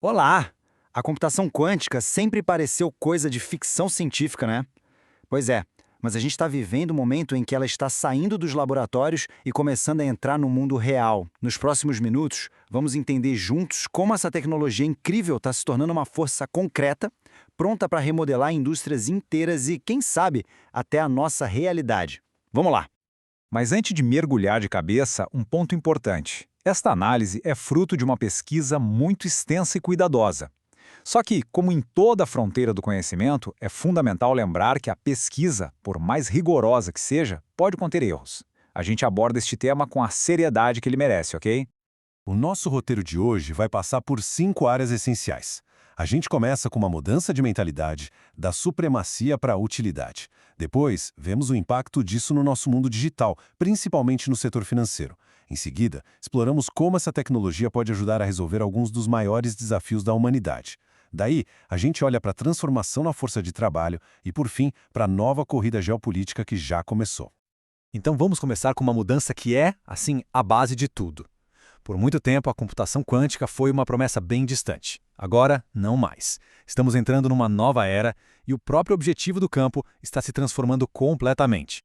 Olá! A computação quântica sempre pareceu coisa de ficção científica, né? Pois é, mas a gente está vivendo um momento em que ela está saindo dos laboratórios e começando a entrar no mundo real. Nos próximos minutos, vamos entender juntos como essa tecnologia incrível está se tornando uma força concreta, pronta para remodelar indústrias inteiras e, quem sabe, até a nossa realidade. Vamos lá! Mas antes de mergulhar de cabeça, um ponto importante. Esta análise é fruto de uma pesquisa muito extensa e cuidadosa. Só que, como em toda a fronteira do conhecimento, é fundamental lembrar que a pesquisa, por mais rigorosa que seja, pode conter erros. A gente aborda este tema com a seriedade que ele merece, ok? O nosso roteiro de hoje vai passar por 5 áreas essenciais. A gente começa com uma mudança de mentalidade, da supremacia para a utilidade. Depois, vemos o impacto disso no nosso mundo digital, principalmente no setor financeiro. Em seguida, exploramos como essa tecnologia pode ajudar a resolver alguns dos maiores desafios da humanidade. Daí, a gente olha para a transformação na força de trabalho e, por fim, para a nova corrida geopolítica que já começou. Então vamos começar com uma mudança que é, assim, a base de tudo. Por muito tempo, a computação quântica foi uma promessa bem distante. Agora, não mais. Estamos entrando numa nova era e o próprio objetivo do campo está se transformando completamente.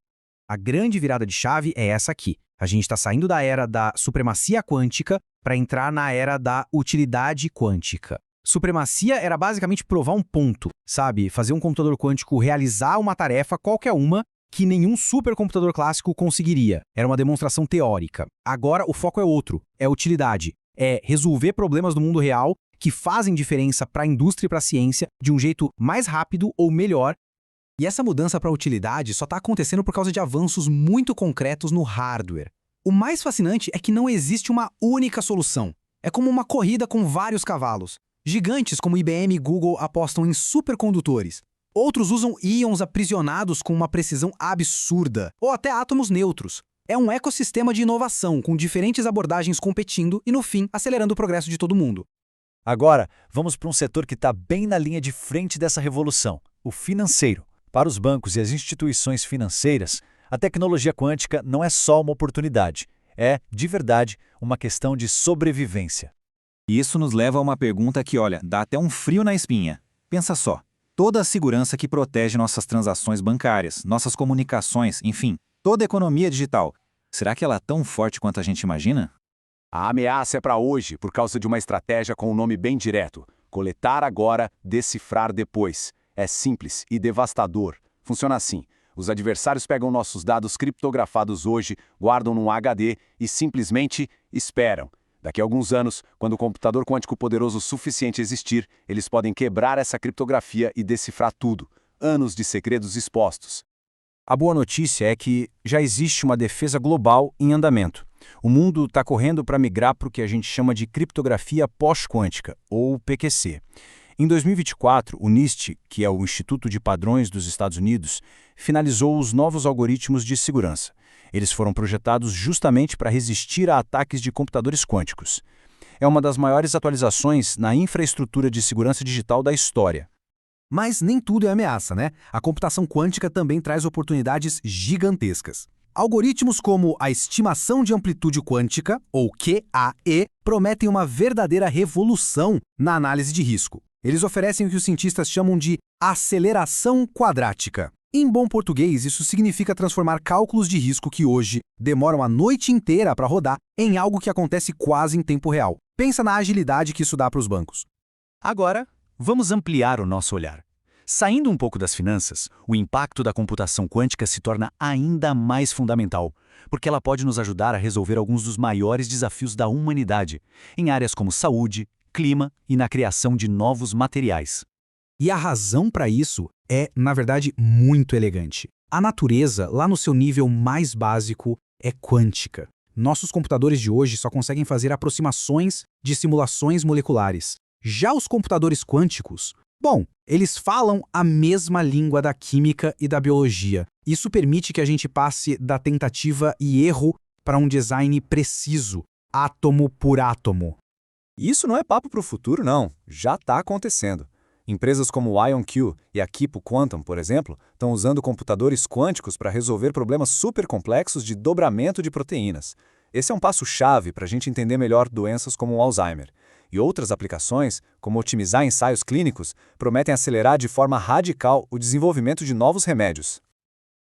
A grande virada de chave é essa aqui. A gente está saindo da era da supremacia quântica para entrar na era da utilidade quântica. Supremacia era basicamente provar um ponto, sabe? Fazer um computador quântico realizar uma tarefa, qualquer uma, que nenhum supercomputador clássico conseguiria. Era uma demonstração teórica. Agora o foco é outro, é utilidade. É resolver problemas do mundo real que fazem diferença para a indústria e para a ciência de um jeito mais rápido ou melhor. E essa mudança para a utilidade só está acontecendo por causa de avanços muito concretos no hardware. O mais fascinante é que não existe uma única solução. É como uma corrida com vários cavalos. Gigantes como IBM e Google apostam em supercondutores. Outros usam íons aprisionados com uma precisão absurda, ou até átomos neutros. É um ecossistema de inovação, com diferentes abordagens competindo e, no fim, acelerando o progresso de todo mundo. Agora, vamos para um setor que está bem na linha de frente dessa revolução, o financeiro. Para os bancos e as instituições financeiras, a tecnologia quântica não é só uma oportunidade, é, de verdade, uma questão de sobrevivência. E isso nos leva a uma pergunta que, olha, dá até um frio na espinha. Pensa só, toda a segurança que protege nossas transações bancárias, nossas comunicações, enfim, toda a economia digital, será que ela é tão forte quanto a gente imagina? A ameaça é para hoje por causa de uma estratégia com um nome bem direto: coletar agora, decifrar depois. É simples e devastador. Funciona assim: os adversários pegam nossos dados criptografados hoje, guardam num HD e simplesmente esperam. Daqui a alguns anos, quando o computador quântico poderoso suficiente existir, eles podem quebrar essa criptografia e decifrar tudo. Anos de segredos expostos. A boa notícia é que já existe uma defesa global em andamento. O mundo está correndo para migrar para o que a gente chama de criptografia pós-quântica, ou PQC. Em 2024, o NIST, que é o Instituto de Padrões dos Estados Unidos, finalizou os novos algoritmos de segurança. Eles foram projetados justamente para resistir a ataques de computadores quânticos. É uma das maiores atualizações na infraestrutura de segurança digital da história. Mas nem tudo é ameaça, né? A computação quântica também traz oportunidades gigantescas. Algoritmos como a estimação de amplitude quântica, ou QAE, prometem uma verdadeira revolução na análise de risco. Eles oferecem o que os cientistas chamam de aceleração quadrática. Em bom português, isso significa transformar cálculos de risco que hoje demoram a noite inteira para rodar em algo que acontece quase em tempo real. Pensa na agilidade que isso dá para os bancos. Agora, vamos ampliar o nosso olhar. Saindo um pouco das finanças, o impacto da computação quântica se torna ainda mais fundamental, porque ela pode nos ajudar a resolver alguns dos maiores desafios da humanidade, em áreas como saúde, clima e na criação de novos materiais. E a razão para isso é, na verdade, muito elegante. A natureza, lá no seu nível mais básico, é quântica. Nossos computadores de hoje só conseguem fazer aproximações de simulações moleculares. Já os computadores quânticos, bom, eles falam a mesma língua da química e da biologia. Isso permite que a gente passe da tentativa e erro para um design preciso, átomo por átomo. Isso não é papo para o futuro, não. Já está acontecendo. Empresas como o IonQ e a Kipo Quantum, por exemplo, estão usando computadores quânticos para resolver problemas super complexos de dobramento de proteínas. Esse é um passo-chave para a gente entender melhor doenças como o Alzheimer. E outras aplicações, como otimizar ensaios clínicos, prometem acelerar de forma radical o desenvolvimento de novos remédios.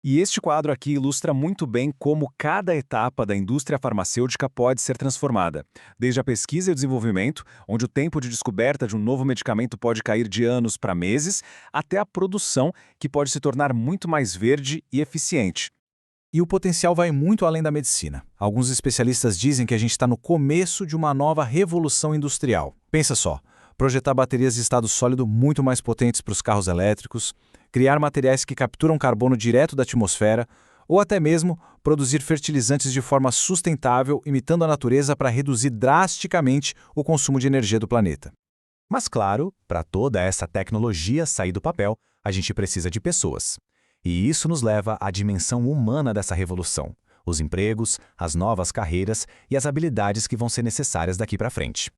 E este quadro aqui ilustra muito bem como cada etapa da indústria farmacêutica pode ser transformada. Desde a pesquisa e o desenvolvimento, onde o tempo de descoberta de um novo medicamento pode cair de anos para meses, até a produção, que pode se tornar muito mais verde e eficiente. E o potencial vai muito além da medicina. Alguns especialistas dizem que a gente está no começo de uma nova revolução industrial. Pensa só, projetar baterias de estado sólido muito mais potentes para os carros elétricos, criar materiais que capturam carbono direto da atmosfera, ou até mesmo produzir fertilizantes de forma sustentável, imitando a natureza para reduzir drasticamente o consumo de energia do planeta. Mas claro, para toda essa tecnologia sair do papel, a gente precisa de pessoas. E isso nos leva à dimensão humana dessa revolução, os empregos, as novas carreiras e as habilidades que vão ser necessárias daqui para frente.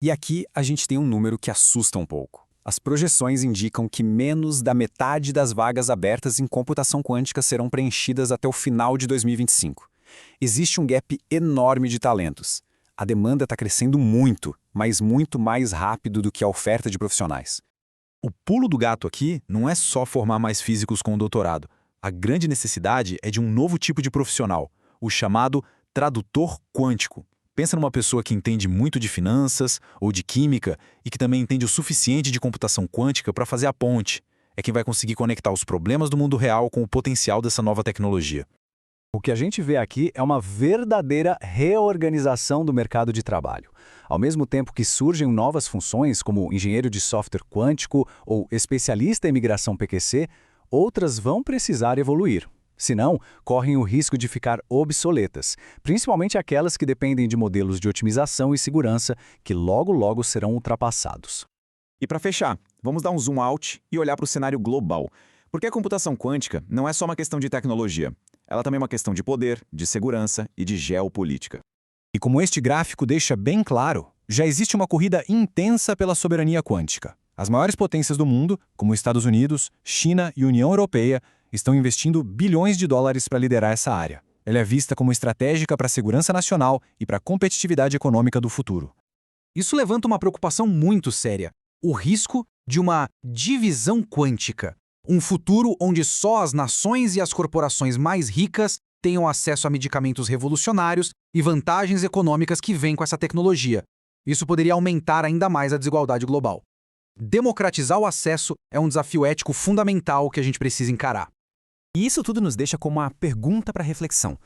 E aqui a gente tem um número que assusta um pouco. As projeções indicam que menos da metade das vagas abertas em computação quântica serão preenchidas até o final de 2025. Existe um gap enorme de talentos. A demanda está crescendo muito, mas muito mais rápido do que a oferta de profissionais. O pulo do gato aqui não é só formar mais físicos com doutorado. A grande necessidade é de um novo tipo de profissional, o chamado tradutor quântico. Pensa numa pessoa que entende muito de finanças ou de química e que também entende o suficiente de computação quântica para fazer a ponte. É quem vai conseguir conectar os problemas do mundo real com o potencial dessa nova tecnologia. O que a gente vê aqui é uma verdadeira reorganização do mercado de trabalho. Ao mesmo tempo que surgem novas funções, como engenheiro de software quântico ou especialista em migração PQC, outras vão precisar evoluir. Senão, correm o risco de ficar obsoletas, principalmente aquelas que dependem de modelos de otimização e segurança que logo serão ultrapassados. E para fechar, vamos dar um zoom out e olhar para o cenário global. Porque a computação quântica não é só uma questão de tecnologia. Ela também é uma questão de poder, de segurança e de geopolítica. E como este gráfico deixa bem claro, já existe uma corrida intensa pela soberania quântica. As maiores potências do mundo, como Estados Unidos, China e União Europeia, estão investindo bilhões de dólares para liderar essa área. Ela é vista como estratégica para a segurança nacional e para a competitividade econômica do futuro. Isso levanta uma preocupação muito séria: o risco de uma divisão quântica. Um futuro onde só as nações e as corporações mais ricas tenham acesso a medicamentos revolucionários e vantagens econômicas que vêm com essa tecnologia. Isso poderia aumentar ainda mais a desigualdade global. Democratizar o acesso é um desafio ético fundamental que a gente precisa encarar. E isso tudo nos deixa com uma pergunta para reflexão.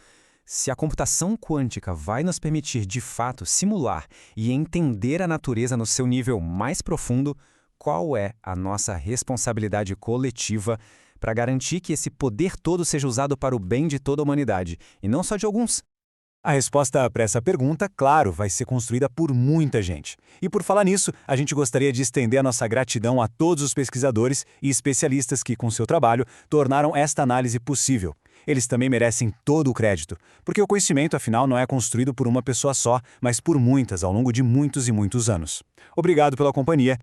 Se a computação quântica vai nos permitir, de fato, simular e entender a natureza no seu nível mais profundo, qual é a nossa responsabilidade coletiva para garantir que esse poder todo seja usado para o bem de toda a humanidade, e não só de alguns? A resposta para essa pergunta, claro, vai ser construída por muita gente. E por falar nisso, a gente gostaria de estender a nossa gratidão a todos os pesquisadores e especialistas que, com seu trabalho, tornaram esta análise possível. Eles também merecem todo o crédito, porque o conhecimento, afinal, não é construído por uma pessoa só, mas por muitas ao longo de muitos e muitos anos. Obrigado pela companhia